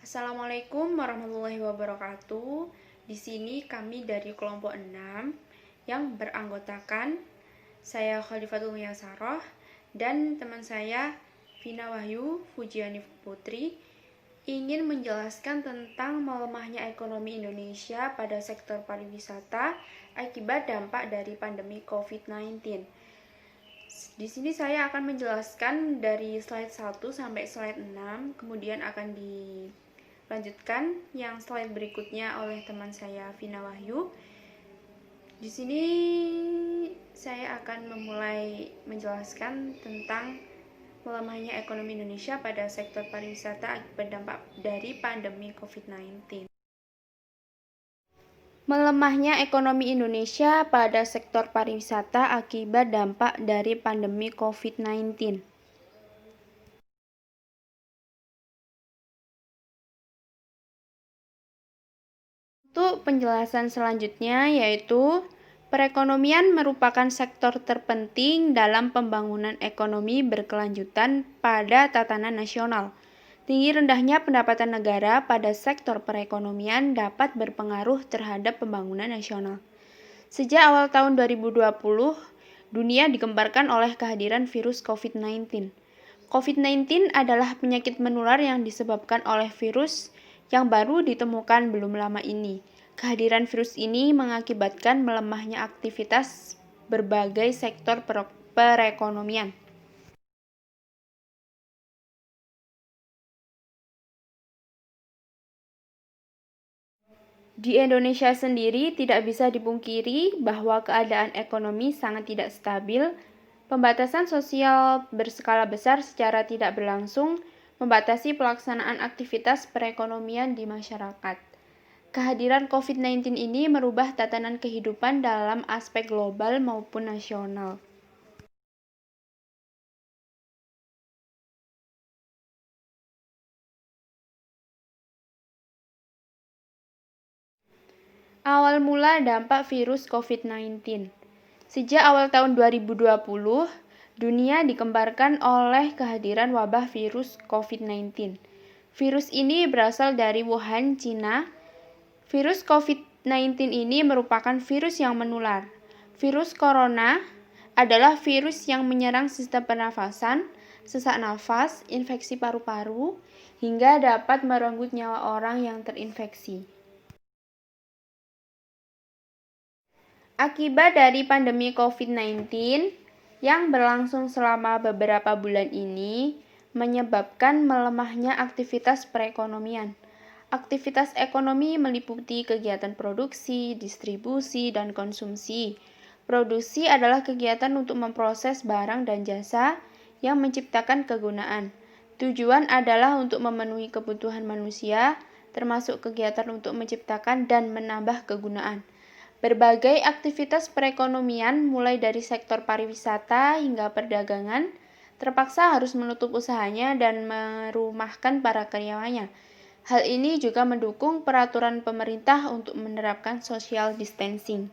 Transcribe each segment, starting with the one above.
Assalamualaikum warahmatullahi wabarakatuh. Di sini kami dari kelompok 6 yang beranggotakan saya Khalifatul Muyasaroh dan teman saya Vina Wahyu Fujiani Putri ingin menjelaskan tentang melemahnya ekonomi Indonesia pada sektor pariwisata akibat dampak dari pandemi COVID-19. Di sini saya akan menjelaskan dari slide 1 sampai slide 6, kemudian akan dilanjutkan yang slide berikutnya oleh teman saya Vina Wahyu. Di sini saya akan memulai menjelaskan tentang melemahnya ekonomi Indonesia pada sektor pariwisata akibat dampak dari pandemi COVID-19. Melemahnya ekonomi Indonesia pada sektor pariwisata akibat dampak dari pandemi COVID-19. Untuk penjelasan selanjutnya yaitu perekonomian merupakan sektor terpenting dalam pembangunan ekonomi berkelanjutan pada tatanan nasional. Tinggi rendahnya pendapatan negara pada sektor perekonomian dapat berpengaruh terhadap pembangunan nasional. Sejak awal tahun 2020, dunia digemparkan oleh kehadiran virus COVID-19. COVID-19 adalah penyakit menular yang disebabkan oleh virus yang baru ditemukan belum lama ini. Kehadiran virus ini mengakibatkan melemahnya aktivitas berbagai sektor perekonomian. Di Indonesia sendiri tidak bisa dipungkiri bahwa keadaan ekonomi sangat tidak stabil. Pembatasan sosial berskala besar secara tidak berlangsung membatasi pelaksanaan aktivitas perekonomian di masyarakat. Kehadiran COVID-19 ini merubah tatanan kehidupan dalam aspek global maupun nasional. Awal mula dampak virus COVID-19. Sejak awal tahun 2020, dunia dikemparkan oleh kehadiran wabah virus COVID-19. Virus ini berasal dari Wuhan, Cina. Virus COVID-19 ini merupakan virus yang menular. Virus corona adalah virus yang menyerang sistem pernafasan, sesak nafas, infeksi paru-paru, hingga dapat merenggut nyawa orang yang terinfeksi. Akibat dari pandemi COVID-19 yang berlangsung selama beberapa bulan ini menyebabkan melemahnya aktivitas perekonomian. Aktivitas ekonomi meliputi kegiatan produksi, distribusi, dan konsumsi. Produksi adalah kegiatan untuk memproses barang dan jasa yang menciptakan kegunaan. Tujuan adalah untuk memenuhi kebutuhan manusia, termasuk kegiatan untuk menciptakan dan menambah kegunaan. Berbagai aktivitas perekonomian, mulai dari sektor pariwisata hingga perdagangan, terpaksa harus menutup usahanya dan merumahkan para karyawannya. Hal ini juga mendukung peraturan pemerintah untuk menerapkan social distancing.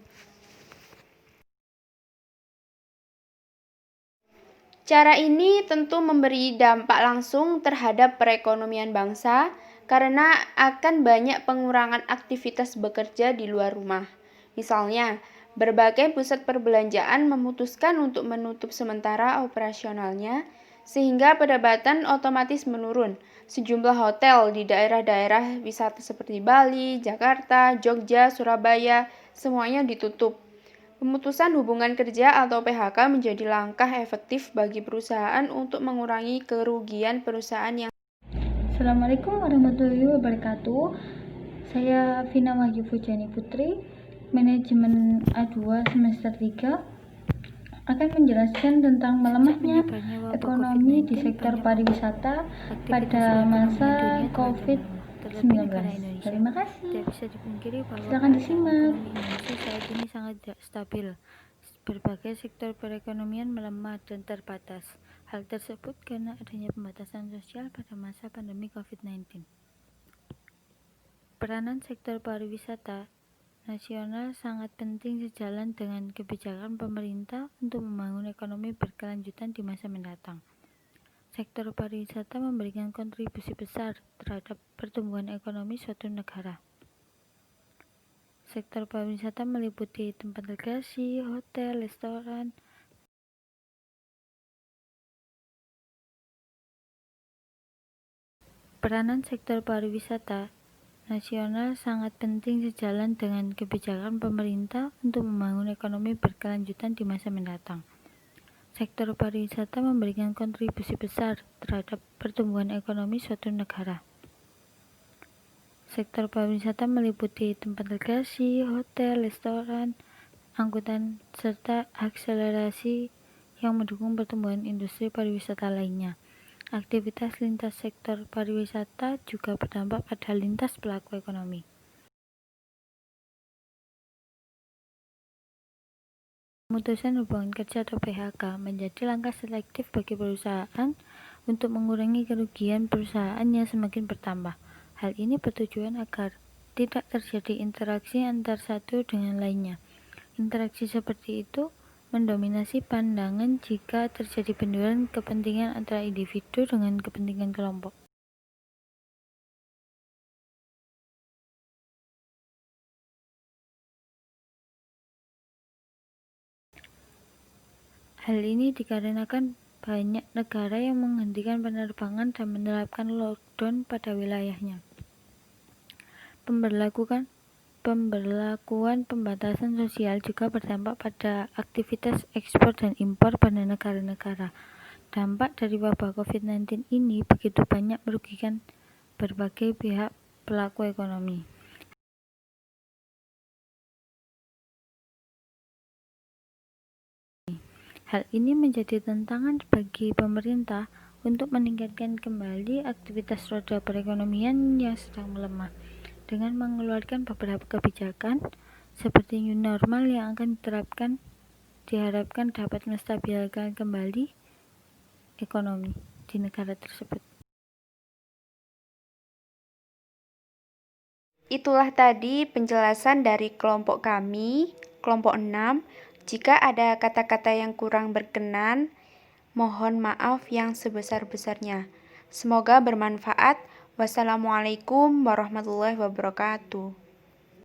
Cara ini tentu memberi dampak langsung terhadap perekonomian bangsa karena akan banyak pengurangan aktivitas bekerja di luar rumah. Misalnya, berbagai pusat perbelanjaan memutuskan untuk menutup sementara operasionalnya sehingga pendapatan otomatis menurun. Sejumlah hotel di daerah-daerah wisata seperti Bali, Jakarta, Jogja, Surabaya, semuanya ditutup. Pemutusan hubungan kerja atau PHK menjadi langkah efektif bagi perusahaan untuk mengurangi kerugian perusahaan yang. Assalamualaikum warahmatullahi wabarakatuh. Saya Vina Wahyu Fujiani Putri, manajemen A2 semester 3, akan menjelaskan tentang melemahnya ekonomi di sektor pariwisata pada masa COVID-19. Terima kasih. Tidak bisa dipungkiri bahwa Silakan disimak. ekonomi Indonesia saat ini sangat tidak stabil. Berbagai sektor perekonomian melemah dan terbatas. Hal tersebut karena adanya pembatasan sosial pada masa pandemi COVID-19. Peranan sektor pariwisata nasional sangat penting sejalan dengan kebijakan pemerintah untuk membangun ekonomi berkelanjutan di masa mendatang. Sektor pariwisata memberikan kontribusi besar terhadap pertumbuhan ekonomi suatu negara. Sektor pariwisata meliputi tempat rekreasi, hotel, restoran. Peranan sektor pariwisata nasional sangat penting sejalan dengan kebijakan pemerintah untuk membangun ekonomi berkelanjutan di masa mendatang. Sektor pariwisata memberikan kontribusi besar terhadap pertumbuhan ekonomi suatu negara. Sektor pariwisata meliputi tempat rekreasi, hotel, restoran, angkutan, serta akselerasi yang mendukung pertumbuhan industri pariwisata lainnya. Aktivitas lintas sektor pariwisata juga berdampak pada lintas pelaku ekonomi. Pemutusan hubungan kerja atau PHK menjadi langkah selektif bagi perusahaan untuk mengurangi kerugian perusahaan yang semakin bertambah. Hal ini bertujuan agar tidak terjadi interaksi antar satu dengan lainnya. Interaksi seperti itu mendominasi pandangan jika terjadi benturan kepentingan antara individu dengan kepentingan kelompok. Hal ini dikarenakan banyak negara yang menghentikan penerbangan dan menerapkan lockdown pada wilayahnya. Pemberlakuan pembatasan sosial juga berdampak pada aktivitas ekspor dan impor pada negara-negara. Dampak dari wabah COVID-19 ini begitu banyak merugikan berbagai pihak pelaku ekonomi. Hal ini menjadi tantangan bagi pemerintah untuk meningkatkan kembali aktivitas roda perekonomian yang sedang melemah dengan mengeluarkan beberapa kebijakan seperti new normal yang akan diterapkan diharapkan dapat menstabilkan kembali ekonomi di negara tersebut. Itulah tadi penjelasan dari kelompok kami, kelompok 6. Jika ada kata-kata yang kurang berkenan, mohon maaf yang sebesar-besarnya. Semoga bermanfaat. Wassalamualaikum warahmatullahi wabarakatuh.